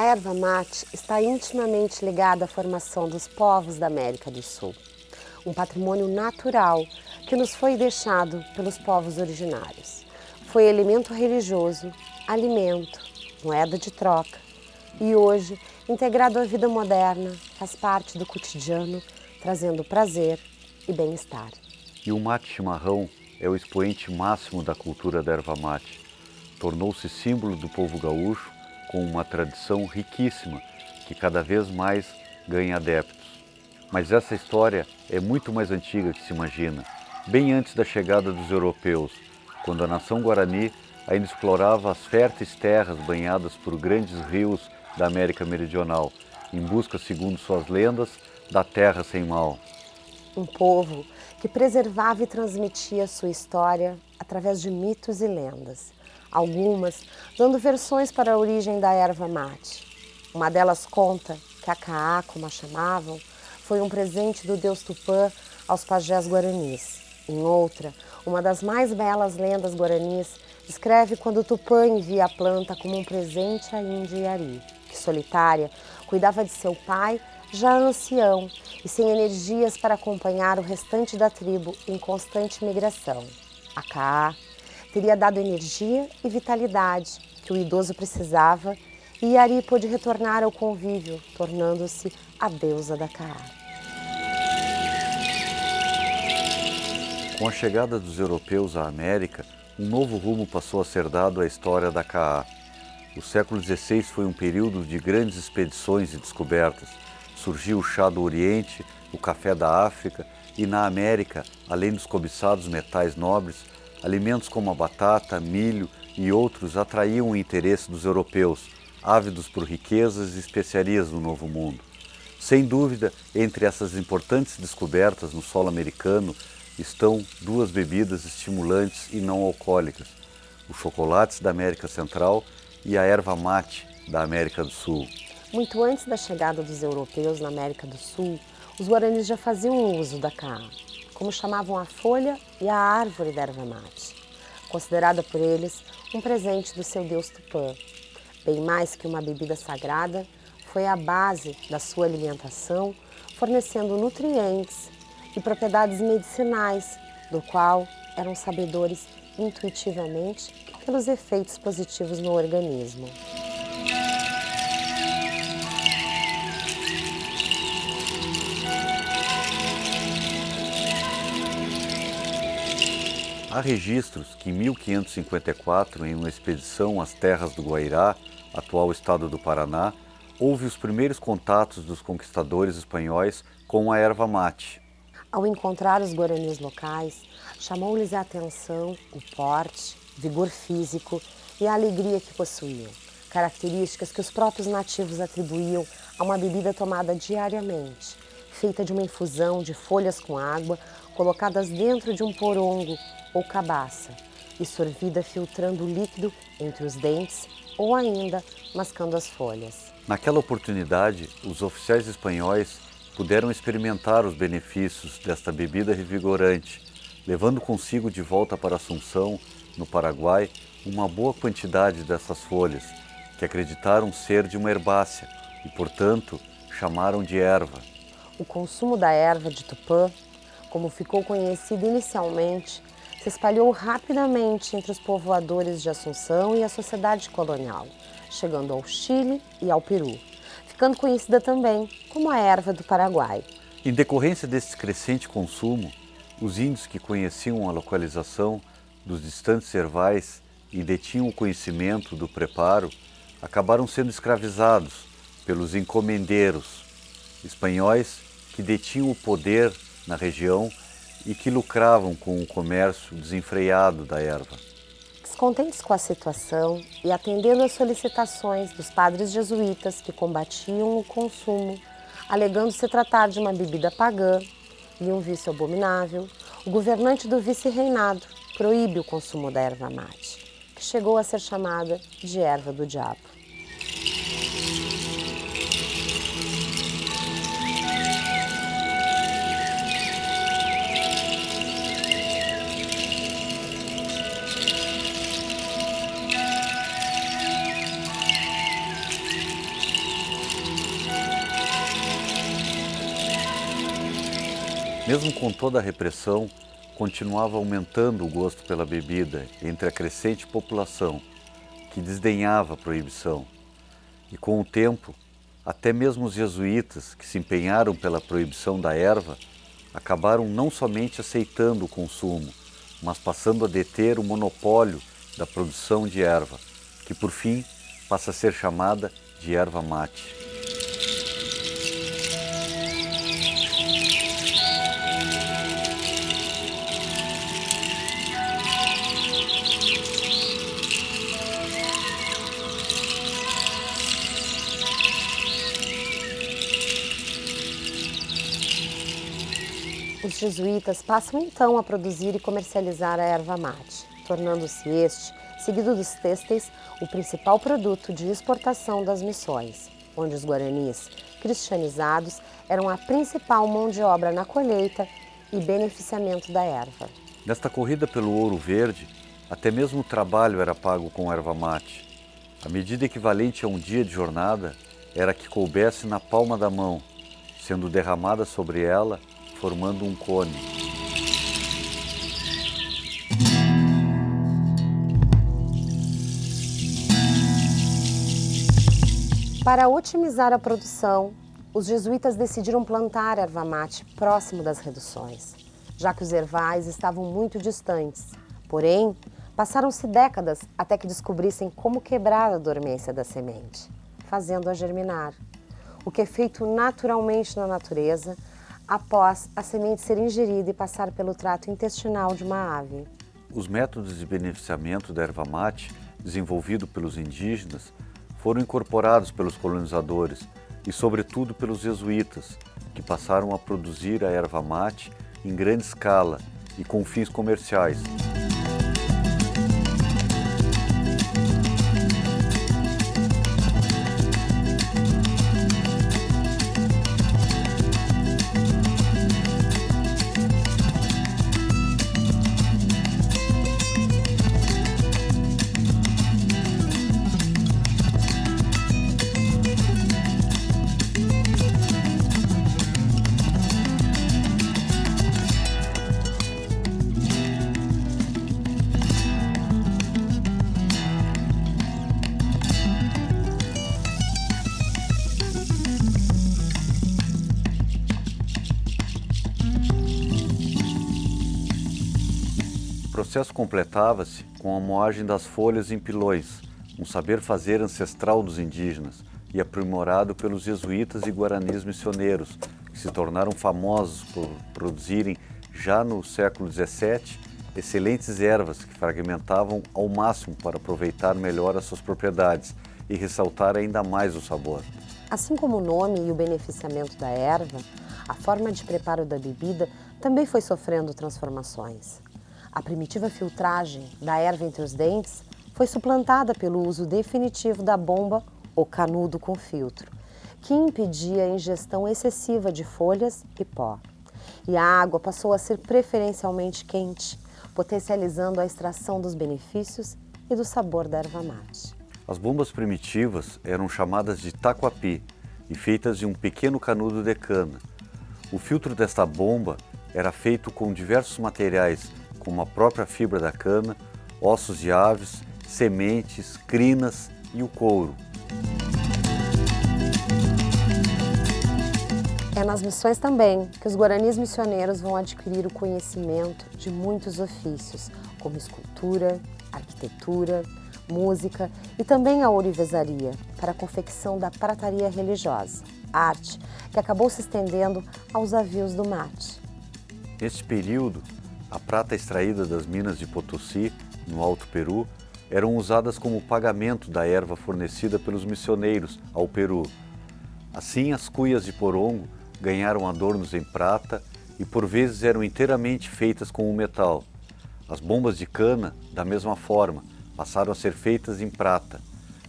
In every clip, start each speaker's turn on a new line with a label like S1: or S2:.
S1: A erva mate está intimamente ligada à formação dos povos da América do Sul, um patrimônio natural que nos foi deixado pelos povos originários. Foi elemento religioso, alimento, moeda de troca e hoje, integrado à vida moderna, faz parte do cotidiano, trazendo prazer e bem-estar.
S2: E o mate chimarrão é o expoente máximo da cultura da erva mate. Tornou-se símbolo do povo gaúcho com uma tradição riquíssima que cada vez mais ganha adeptos. Mas essa história é muito mais antiga que se imagina, bem antes da chegada dos europeus, quando a nação Guarani ainda explorava as férteis terras banhadas por grandes rios da América Meridional, em busca, segundo suas lendas, da terra sem mal.
S1: Um povo que preservava e transmitia sua história através de mitos e lendas, algumas dando versões para a origem da erva mate. Uma delas conta que a caá, como a chamavam, foi um presente do deus Tupã aos pajés guaranis. Em outra, uma das mais belas lendas guaranis descreve quando Tupã envia a planta como um presente à Índia Yari, que solitária cuidava de seu pai, já ancião e sem energias para acompanhar o restante da tribo em constante migração. A caá teria dado energia e vitalidade que o idoso precisava e Yari pôde retornar ao convívio, tornando-se a deusa da caá.
S2: Com a chegada dos europeus à América, um novo rumo passou a ser dado à história da caá. O século XVI foi um período de grandes expedições e descobertas. Surgiu o chá do Oriente, o café da África e na América, além dos cobiçados metais nobres, alimentos como a batata, milho e outros atraíam o interesse dos europeus, ávidos por riquezas e especiarias do Novo Mundo. Sem dúvida, entre essas importantes descobertas no solo americano estão duas bebidas estimulantes e não alcoólicas, os chocolates da América Central e a erva mate da América do Sul.
S1: Muito antes da chegada dos europeus na América do Sul, os guaranis já faziam uso da caá, como chamavam a folha e a árvore da erva mate, considerada por eles um presente do seu deus Tupã. Bem mais que uma bebida sagrada, foi a base da sua alimentação, fornecendo nutrientes e propriedades medicinais, do qual eram sabedores intuitivamente pelos efeitos positivos no organismo.
S2: Há registros que em 1554, em uma expedição às terras do Guairá, atual estado do Paraná, houve os primeiros contatos dos conquistadores espanhóis com a erva mate.
S1: Ao encontrar os guaranis locais, chamou-lhes a atenção o porte, vigor físico e a alegria que possuíam, características que os próprios nativos atribuíam a uma bebida tomada diariamente, feita de uma infusão de folhas com água, colocadas dentro de um porongo ou cabaça, e sorvida filtrando o líquido entre os dentes ou ainda mascando as folhas.
S2: Naquela oportunidade, os oficiais espanhóis puderam experimentar os benefícios desta bebida revigorante, levando consigo de volta para Assunção, no Paraguai, uma boa quantidade dessas folhas, que acreditaram ser de uma herbácea e, portanto, chamaram de erva.
S1: O consumo da erva de Tupã, como ficou conhecido inicialmente, se espalhou rapidamente entre os povoadores de Assunção e a sociedade colonial, chegando ao Chile e ao Peru, ficando conhecida também como a erva do Paraguai.
S2: Em decorrência desse crescente consumo, os índios que conheciam a localização dos distantes ervais e detinham o conhecimento do preparo, acabaram sendo escravizados pelos encomendeiros espanhóis que detinham o poder na região e que lucravam com o comércio desenfreado da erva.
S1: Descontentes com a situação e atendendo às solicitações dos padres jesuítas que combatiam o consumo, alegando se tratar de uma bebida pagã e um vício abominável, o governante do vice-reinado proíbe o consumo da erva mate, que chegou a ser chamada de erva do diabo.
S2: Mesmo com toda a repressão, continuava aumentando o gosto pela bebida entre a crescente população, que desdenhava a proibição. E com o tempo, até mesmo os jesuítas, que se empenharam pela proibição da erva, acabaram não somente aceitando o consumo, mas passando a deter o monopólio da produção de erva, que por fim passa a ser chamada de erva mate.
S1: Os jesuítas passam então a produzir e comercializar a erva mate, tornando-se este, seguido dos têxteis, o principal produto de exportação das missões, onde os guaranis, cristianizados, eram a principal mão de obra na colheita e beneficiamento da erva.
S2: Nesta corrida pelo ouro verde, até mesmo o trabalho era pago com erva mate. A medida equivalente a um dia de jornada era a que coubesse na palma da mão, sendo derramada sobre ela, formando um cone.
S1: Para otimizar a produção, os jesuítas decidiram plantar erva mate próximo das reduções, já que os ervais estavam muito distantes. Porém, passaram-se décadas até que descobrissem como quebrar a dormência da semente, fazendo-a germinar, o que é feito naturalmente na natureza, após a semente ser ingerida e passar pelo trato intestinal de uma ave.
S2: Os métodos de beneficiamento da erva mate, desenvolvidos pelos indígenas, foram incorporados pelos colonizadores e, sobretudo, pelos jesuítas, que passaram a produzir a erva mate em grande escala e com fins comerciais. O processo completava-se com a moagem das folhas em pilões, um saber-fazer ancestral dos indígenas e aprimorado pelos jesuítas e guaranis missioneiros, que se tornaram famosos por produzirem, já no século XVII, excelentes ervas que fragmentavam ao máximo para aproveitar melhor as suas propriedades e ressaltar ainda mais o sabor.
S1: Assim como o nome e o beneficiamento da erva, a forma de preparo da bebida também foi sofrendo transformações. A primitiva filtragem da erva entre os dentes foi suplantada pelo uso definitivo da bomba ou canudo com filtro, que impedia a ingestão excessiva de folhas e pó. E a água passou a ser preferencialmente quente, potencializando a extração dos benefícios e do sabor da erva mate.
S2: As bombas primitivas eram chamadas de taquapi e feitas de um pequeno canudo de cana. O filtro desta bomba era feito com diversos materiais, como a própria fibra da cana, ossos de aves, sementes, crinas e o couro.
S1: É nas missões também que os guaranis missioneiros vão adquirir o conhecimento de muitos ofícios, como escultura, arquitetura, música e também a ourivesaria, para a confecção da prataria religiosa, arte que acabou se estendendo aos avios do mate.
S2: Neste período, a prata extraída das minas de Potosí, no Alto Peru, eram usadas como pagamento da erva fornecida pelos missioneiros ao Peru. Assim, as cuias de porongo ganharam adornos em prata e por vezes eram inteiramente feitas com o metal. As bombas de cana, da mesma forma, passaram a ser feitas em prata,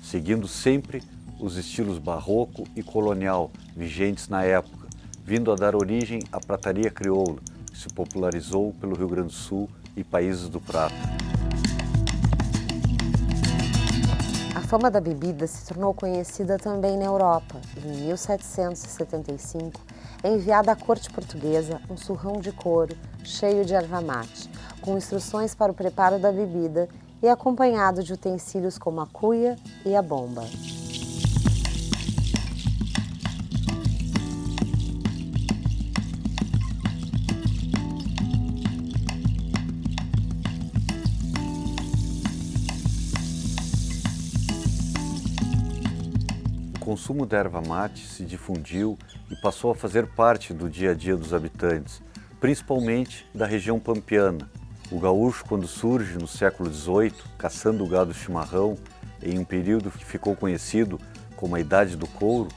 S2: seguindo sempre os estilos barroco e colonial vigentes na época, vindo a dar origem à prataria crioula, que se popularizou pelo Rio Grande do Sul e países do Prata.
S1: A fama da bebida se tornou conhecida também na Europa. Em 1775, é enviado à corte portuguesa um surrão de couro cheio de erva mate, com instruções para o preparo da bebida e acompanhado de utensílios como a cuia e a bomba.
S2: O consumo da erva mate se difundiu e passou a fazer parte do dia a dia dos habitantes, principalmente da região pampeana. O gaúcho, quando surge no século XVIII, caçando o gado chimarrão, em um período que ficou conhecido como a Idade do Couro,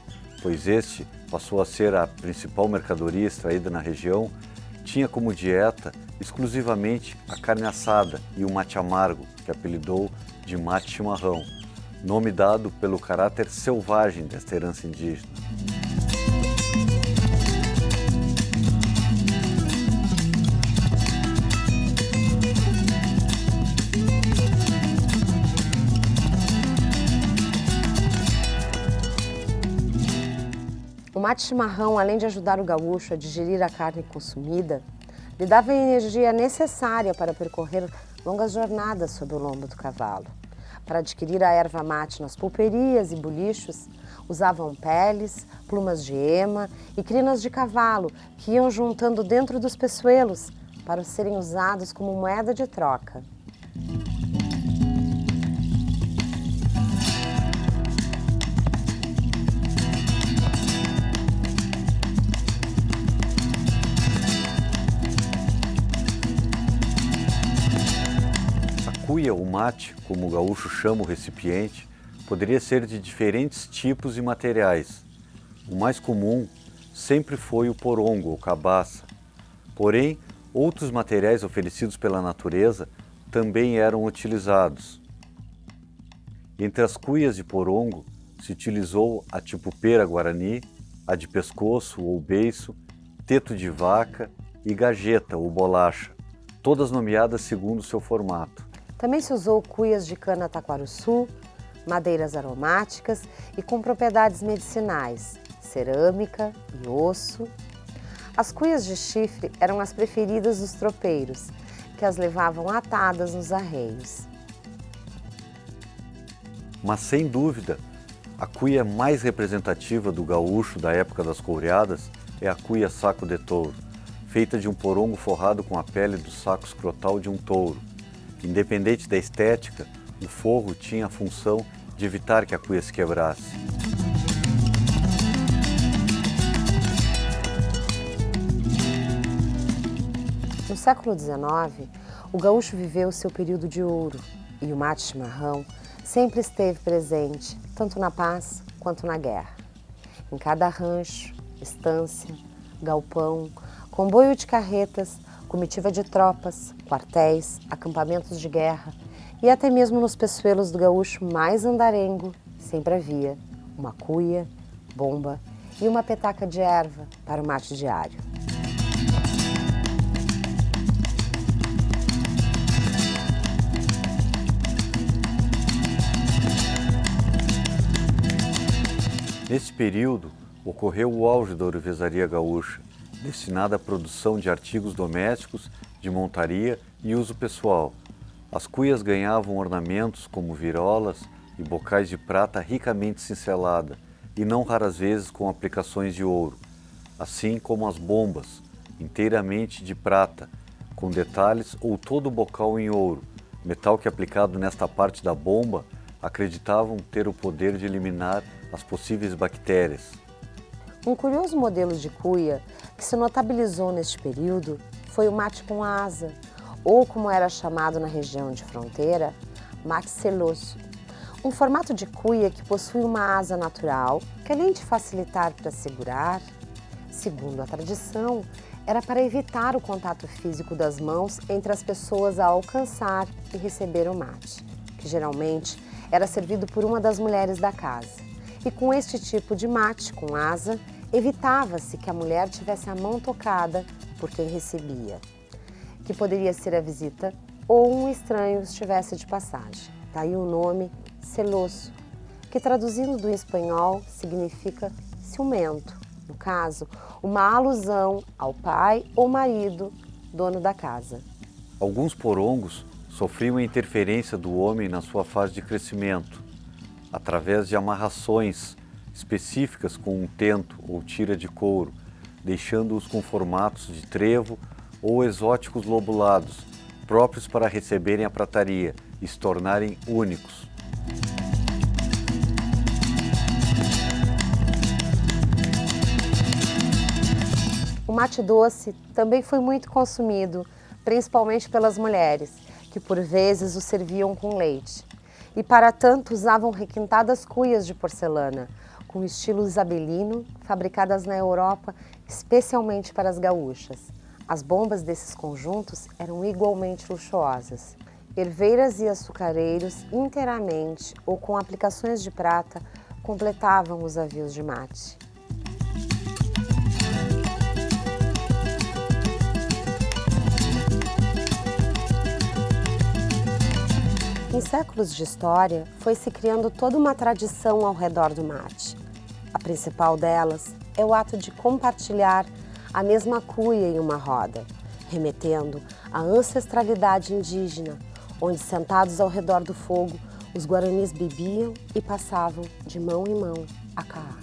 S2: pois este passou a ser a principal mercadoria extraída na região, tinha como dieta exclusivamente a carne assada e o mate amargo, que apelidou de mate chimarrão, nome dado pelo caráter selvagem desta herança indígena.
S1: O mate chimarrão, além de ajudar o gaúcho a digerir a carne consumida, lhe dava a energia necessária para percorrer longas jornadas sob o lombo do cavalo. Para adquirir a erva mate nas pulperias e bolichos, usavam peles, plumas de ema e crinas de cavalo que iam juntando dentro dos peçoelos para serem usados como moeda de troca.
S2: Cuia, o mate, como o gaúcho chama o recipiente, poderia ser de diferentes tipos e materiais. O mais comum sempre foi o porongo ou cabaça. Porém, outros materiais oferecidos pela natureza também eram utilizados. Entre as cuias de porongo se utilizou a tipo pera guarani, a de pescoço ou beiço, teto de vaca e gajeta ou bolacha, todas nomeadas segundo seu formato.
S1: Também se usou cuias de cana taquaruçu, madeiras aromáticas e com propriedades medicinais, cerâmica e osso. As cuias de chifre eram as preferidas dos tropeiros, que as levavam atadas nos arreios.
S2: Mas sem dúvida, a cuia mais representativa do gaúcho da época das couriadas é a cuia saco de touro, feita de um porongo forrado com a pele do saco escrotal de um touro. Independente da estética, o forro tinha a função de evitar que a cuia se quebrasse.
S1: No século XIX, o gaúcho viveu seu período de ouro e o mate chimarrão sempre esteve presente, tanto na paz quanto na guerra. Em cada rancho, estância, galpão, comboio de carretas, comitiva de tropas, quartéis, acampamentos de guerra e até mesmo nos peçoelos do gaúcho mais andarengo sempre havia uma cuia, bomba e uma petaca de erva para o mate diário.
S2: Nesse período, ocorreu o auge da ourivesaria gaúcha, destinada à produção de artigos domésticos, de montaria e uso pessoal. As cuias ganhavam ornamentos como virolas e bocais de prata ricamente cincelada, e não raras vezes com aplicações de ouro, assim como as bombas, inteiramente de prata, com detalhes ou todo o bocal em ouro, metal que aplicado nesta parte da bomba acreditavam ter o poder de eliminar as possíveis bactérias.
S1: Um curioso modelo de cuia que se notabilizou neste período foi o mate com asa, ou como era chamado na região de fronteira, mate seloso. Um formato de cuia que possui uma asa natural, que além de facilitar para segurar, segundo a tradição, era para evitar o contato físico das mãos entre as pessoas ao alcançar e receber o mate, que geralmente era servido por uma das mulheres da casa. E com este tipo de mate com asa, evitava-se que a mulher tivesse a mão tocada por quem recebia, que poderia ser a visita ou um estranho estivesse de passagem. Daí o nome seloso, que traduzindo do espanhol significa ciumento. No caso, uma alusão ao pai ou marido, dono da casa.
S2: Alguns porongos sofriam a interferência do homem na sua fase de crescimento, através de amarrações específicas com um tento ou tira de couro, deixando-os com formatos de trevo ou exóticos lobulados, próprios para receberem a prataria e se tornarem únicos.
S1: O mate doce também foi muito consumido, principalmente pelas mulheres, que por vezes o serviam com leite. E para tanto usavam requintadas cuias de porcelana, com estilo isabelino, fabricadas na Europa especialmente para as gaúchas. As bombas desses conjuntos eram igualmente luxuosas. Herveiras e açucareiros inteiramente ou com aplicações de prata completavam os avios de mate. Em séculos de história, foi se criando toda uma tradição ao redor do mate. A principal delas é o ato de compartilhar a mesma cuia em uma roda, remetendo à ancestralidade indígena, onde sentados ao redor do fogo, os guaranis bebiam e passavam de mão em mão a caá.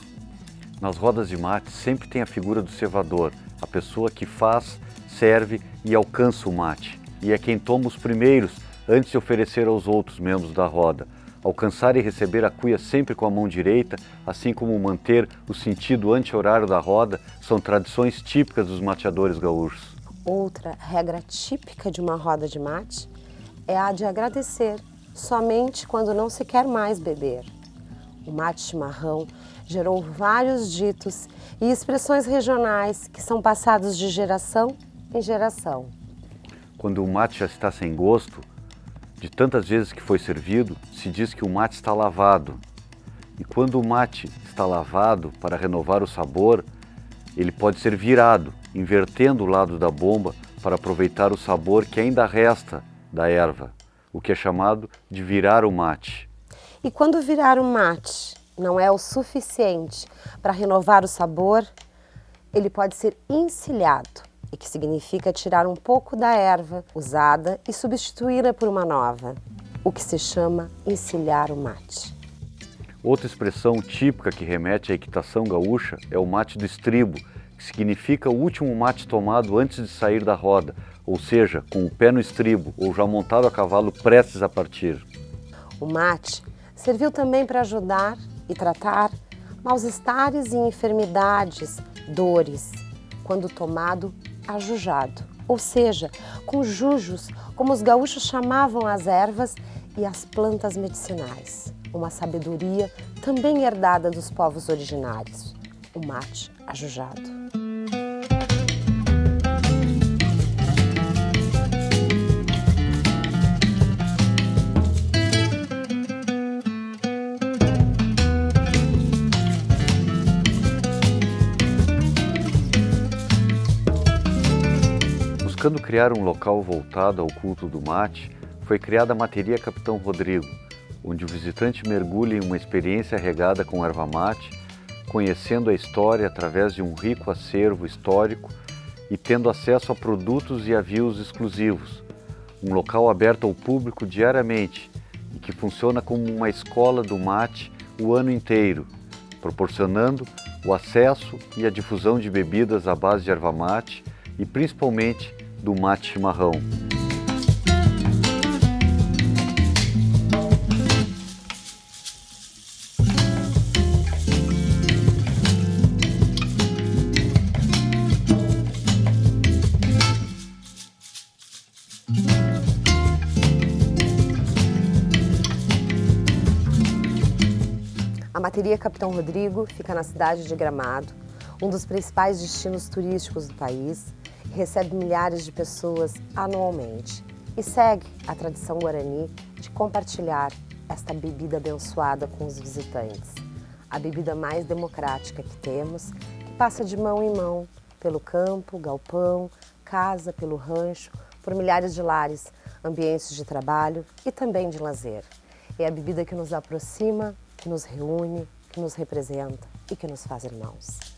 S2: Nas rodas de mate sempre tem a figura do cevador, a pessoa que faz, serve e alcança o mate, e é quem toma os primeiros antes de oferecer aos outros membros da roda. Alcançar e receber a cuia sempre com a mão direita, assim como manter o sentido anti-horário da roda, são tradições típicas dos mateadores gaúchos.
S1: Outra regra típica de uma roda de mate é a de agradecer somente quando não se quer mais beber. O mate chimarrão gerou vários ditos e expressões regionais que são passados de geração em geração.
S2: Quando o mate já está sem gosto, de tantas vezes que foi servido, se diz que o mate está lavado. E quando o mate está lavado, para renovar o sabor, ele pode ser virado, invertendo o lado da bomba para aproveitar o sabor que ainda resta da erva, o que é chamado de virar o mate.
S1: E quando virar o mate não é o suficiente para renovar o sabor, ele pode ser encilhado, e que significa tirar um pouco da erva usada e substituí-la por uma nova, o que se chama encilhar o mate.
S2: Outra expressão típica que remete à equitação gaúcha é o mate do estribo, que significa o último mate tomado antes de sair da roda, ou seja, com o pé no estribo ou já montado a cavalo prestes a partir.
S1: O mate serviu também para ajudar e tratar maus-estares e enfermidades, dores, quando tomado ajujado, ou seja, com jujos, como os gaúchos chamavam as ervas e as plantas medicinais. Uma sabedoria também herdada dos povos originários, o mate ajujado.
S2: Buscando criar um local voltado ao culto do mate, foi criada a Materia Capitão Rodrigo, onde o visitante mergulha em uma experiência regada com erva mate, conhecendo a história através de um rico acervo histórico e tendo acesso a produtos e avios exclusivos. Um local aberto ao público diariamente e que funciona como uma escola do mate o ano inteiro, proporcionando o acesso e a difusão de bebidas à base de erva mate e principalmente do mate chimarrão.
S1: A Materia Capitão Rodrigo fica na cidade de Gramado, um dos principais destinos turísticos do país, e recebe milhares de pessoas anualmente. E segue a tradição guarani de compartilhar esta bebida abençoada com os visitantes. A bebida mais democrática que temos, que passa de mão em mão, pelo campo, galpão, casa, pelo rancho, por milhares de lares, ambientes de trabalho e também de lazer. É a bebida que nos aproxima, que nos reúne, que nos representa e que nos faz irmãos.